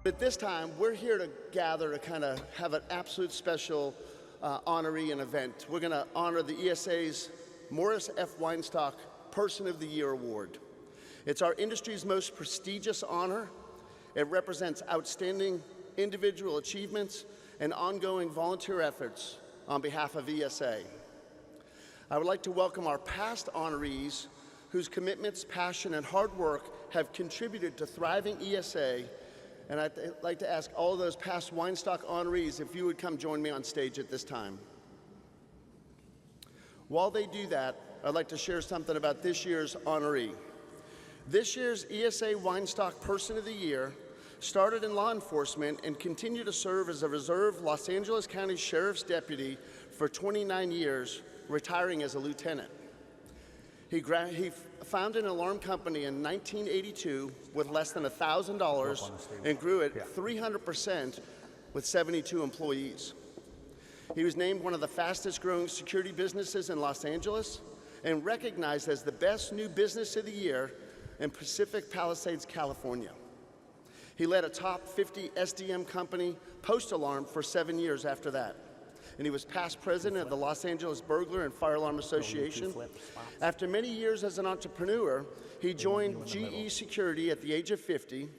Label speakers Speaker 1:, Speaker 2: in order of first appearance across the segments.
Speaker 1: At this time, we're here to gather to kind of have an absolute special honoree and event. We're going to honor the ESA's Morris F. Weinstock Person of the Year Award. It's our industry's most prestigious honor. It represents outstanding individual achievements and ongoing volunteer efforts on behalf of ESA. I would like to welcome our past honorees whose commitments, passion, and hard work have contributed to thriving ESA. And I'd like to ask all of those past Weinstock honorees if you would come join me on stage at this time. While they do that, I'd like to share something about this year's honoree. This year's ESA Weinstock Person of the Year started in law enforcement and continued to serve as a reserve Los Angeles County Sheriff's Deputy for 29 years, retiring as a lieutenant. He founded an alarm company in 1982 with less than $1,000 and grew it 300% with 72 employees. He was named one of the fastest growing security businesses in Los Angeles and recognized as the best new business of the year in Pacific Palisades, California. He led a top 50 SDM company, Post Alarm, for 7 years after that. And he was past president of the Los Angeles Burglar and Fire Alarm Association. After many years as an entrepreneur, he joined GE Security at the age of 50,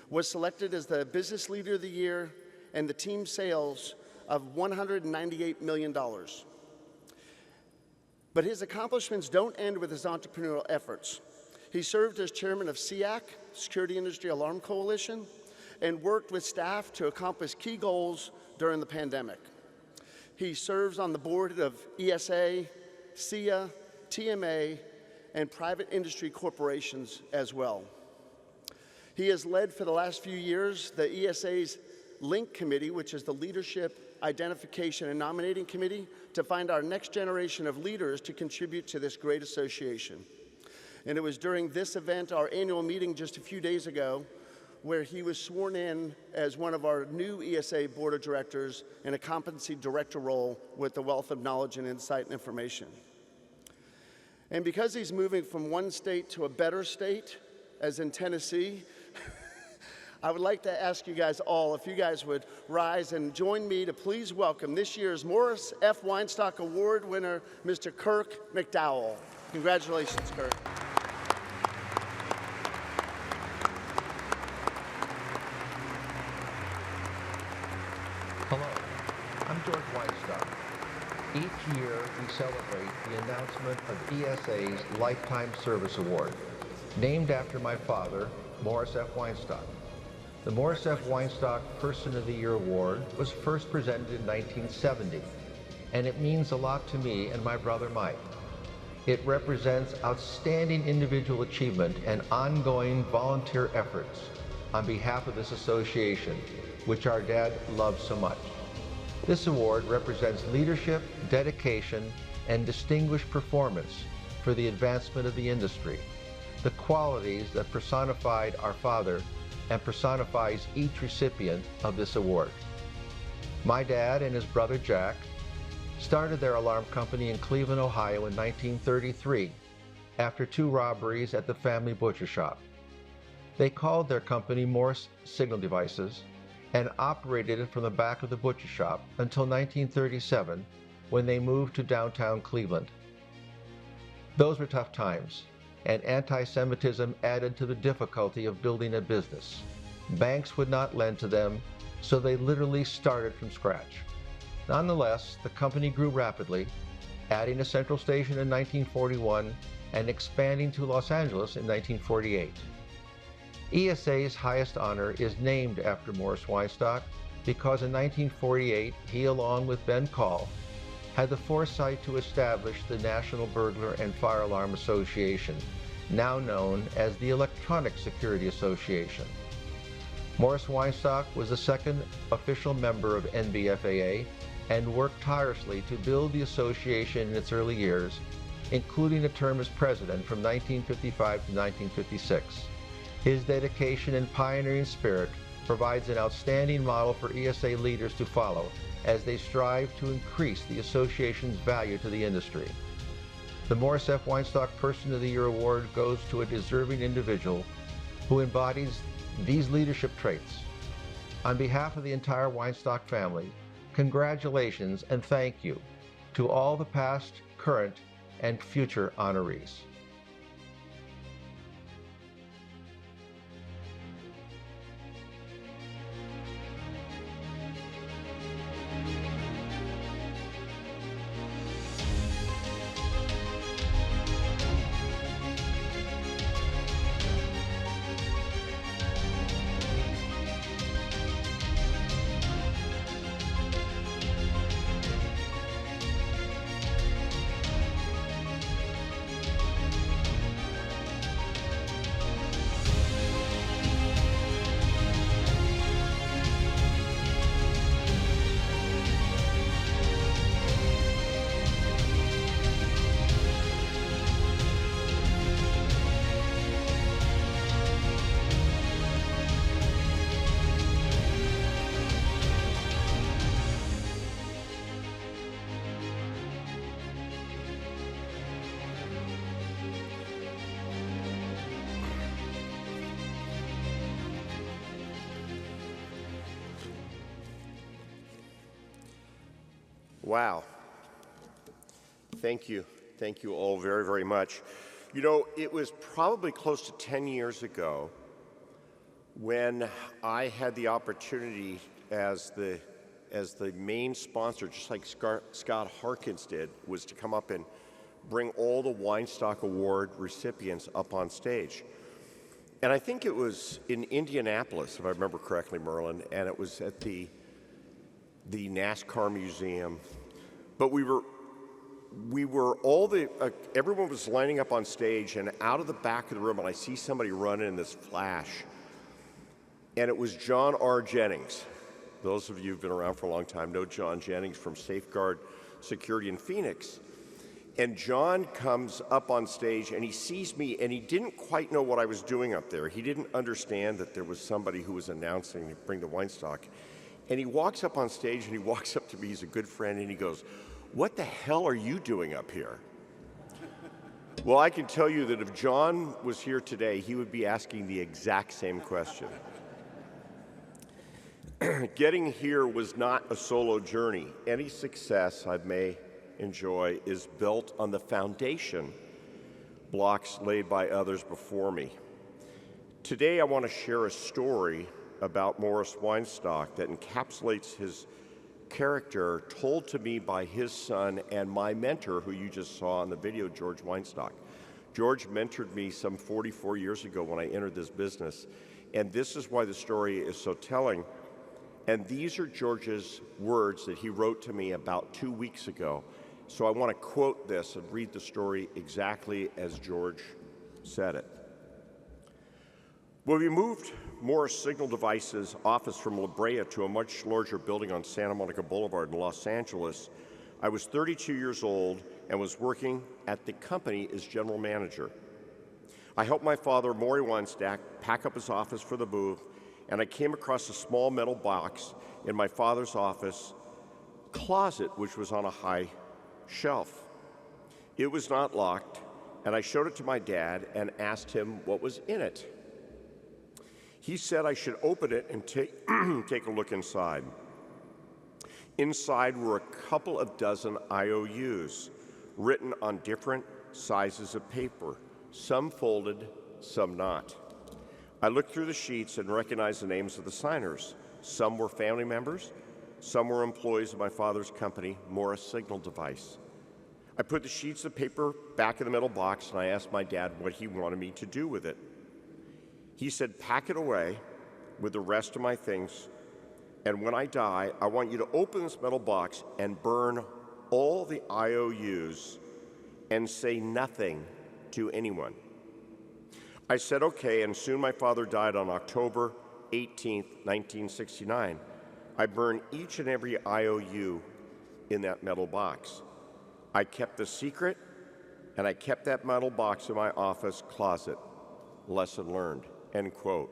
Speaker 1: was selected as the Business Leader of the Year, and the team sales of $198 million. But his accomplishments don't end with his entrepreneurial efforts. He served as chairman of SEAC, Security Industry Alarm Coalition, and worked with staff to accomplish key goals during the pandemic. He serves on the board of ESA, SEA, TMA, and private industry corporations as well. He has led for the last few years the ESA's LINK Committee, which is the Leadership Identification and Nominating Committee, to find our next generation of leaders to contribute to this great association. And it was during this event, our annual meeting just a few days ago, where he was sworn in as one of our new ESA Board of Directors in a competency director role with a wealth of knowledge and insight and information. And because he's moving from one state to a better state, as in Tennessee, I would like to ask you guys all, if you guys would rise and join me to please welcome this year's Morris F. Weinstock Award winner, Mr. Kirk MacDowell. Congratulations, Kirk.
Speaker 2: Hello, I'm George Weinstock. Each year we celebrate the announcement of ESA's Lifetime Service Award, named after my father, Morris F. Weinstock. The Morris F. Weinstock Person of the Year Award was first presented in 1970, and it means a lot to me and my brother Mike. It represents outstanding individual achievement and ongoing volunteer efforts on behalf of this association, which our dad loves so much. This award represents leadership, dedication, and distinguished performance for the advancement of the industry, the qualities that personified our father and personifies each recipient of this award. My dad and his brother Jack started their alarm company in Cleveland, Ohio in 1933 after 2 robberies at the family butcher shop. They called their company Morris Signal Devices and operated it from the back of the butcher shop until 1937, when they moved to downtown Cleveland. Those were tough times, and anti-Semitism added to the difficulty of building a business. Banks would not lend to them, so they literally started from scratch. Nonetheless, the company grew rapidly, adding a central station in 1941 and expanding to Los Angeles in 1948. ESA's highest honor is named after Morris Weinstock because in 1948, he, along with Ben Call, had the foresight to establish the National Burglar and Fire Alarm Association, now known as the Electronic Security Association. Morris Weinstock was the second official member of NBFAA and worked tirelessly to build the association in its early years, including a term as president from 1955 to 1956. His dedication and pioneering spirit provides an outstanding model for ESA leaders to follow as they strive to increase the association's value to the industry. The Morris F. Weinstock Person of the Year Award goes to a deserving individual who embodies these leadership traits: On behalf of the entire Weinstock family, congratulations and thank you to all the past, current, and future honorees.
Speaker 3: Wow. Thank you. Thank you all very, very much. You know, it was probably close to 10 years ago when I had the opportunity as the main sponsor, just like Scott Harkins did, was to come up and bring all the Weinstock Award recipients up on stage. And I think it was in Indianapolis, if I remember correctly, Merlin, and it was at the NASCAR Museum. But everyone was lining up on stage, and out of the back of the room, and I see somebody run in this flash, and it was John R. Jennings. Those of you who've been around for a long time know John Jennings from Safeguard Security in Phoenix. And John comes up on stage, and he sees me, and he didn't quite know what I was doing up there. He didn't understand that there was somebody who was announcing to bring the Weinstock. And he walks up on stage, and he walks up to me, he's a good friend, and he goes, "What the hell are you doing up here?" Well, I can tell you that if John was here today, he would be asking the exact same question. Getting here was not a solo journey. Any success I may enjoy is built on the foundation blocks laid by others before me. Today, I want to share a story about Morris Weinstock that encapsulates his character told to me by his son and my mentor, who you just saw in the video, George Weinstock. George mentored me some 44 years ago when I entered this business, and this is why the story is so telling. And these are George's words that he wrote to me about 2 weeks ago. So I want to quote this and read the story exactly as George said it. When we moved Morris Signal Devices' office from La Brea to a much larger building on Santa Monica Boulevard in Los Angeles, I was 32 years old and was working at the company as general manager. I helped my father, Morris Weinstock, pack up his office for the move, and I came across a small metal box in my father's office closet, which was on a high shelf. It was not locked, and I showed it to my dad and asked him what was in it. He said I should open it and take a look inside. Inside were a couple of dozen IOUs written on different sizes of paper, some folded, some not. I looked through the sheets and recognized the names of the signers. Some were family members, some were employees of my father's company, Morris Signal Device. I put the sheets of paper back in the metal box, and I asked my dad what he wanted me to do with it. He said, "Pack it away with the rest of my things, and when I die, I want you to open this metal box and burn all the IOUs and say nothing to anyone." I said, "Okay," and soon my father died on October 18th, 1969. I burned each and every IOU in that metal box. I kept the secret, and I kept that metal box in my office closet. Lesson learned, end quote.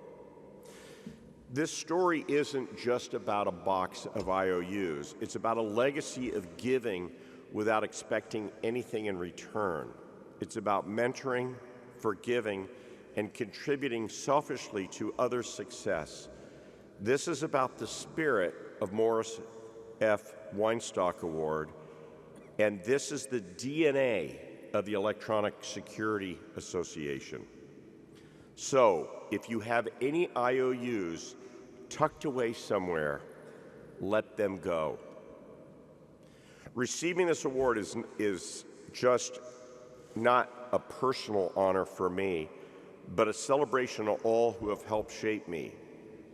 Speaker 3: This story isn't just about a box of IOUs. It's about a legacy of giving without expecting anything in return. It's about mentoring, forgiving, and contributing selfishly to others' success. This is about the spirit of Morris Weinstock Award, and this is the DNA of the Electronic Security Association. So, if you have any IOUs tucked away somewhere, let them go. Receiving this award is just not a personal honor for me, but a celebration of all who have helped shape me.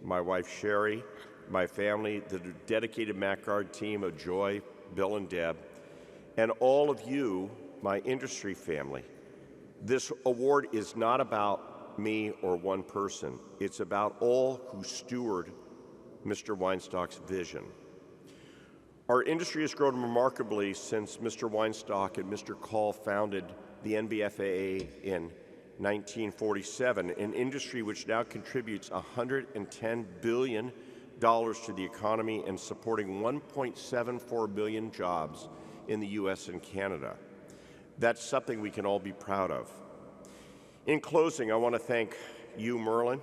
Speaker 3: My wife Sherry, my family, the dedicated MacGuard team of Joy, Bill, and Deb, and all of you, my industry family. This award is not about me or one person. It's about all who steward Mr. Weinstock's vision. Our industry has grown remarkably since Mr. Weinstock and Mr. Call founded the NBFAA in 1947, an industry which now contributes $110 billion to the economy and supporting 1.74 million jobs in the U.S. and Canada. That's something we can all be proud of. In closing, I want to thank you, Merlin,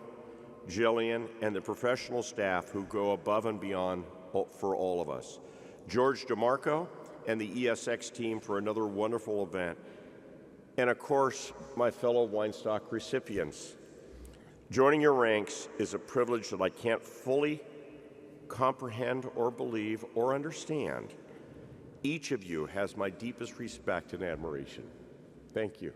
Speaker 3: Jillian, and the professional staff who go above and beyond for all of us. George DeMarco and the ESX team for another wonderful event. And of course, my fellow Weinstock recipients. Joining your ranks is a privilege that I can't fully comprehend or believe or understand. Each of you has my deepest respect and admiration. Thank you.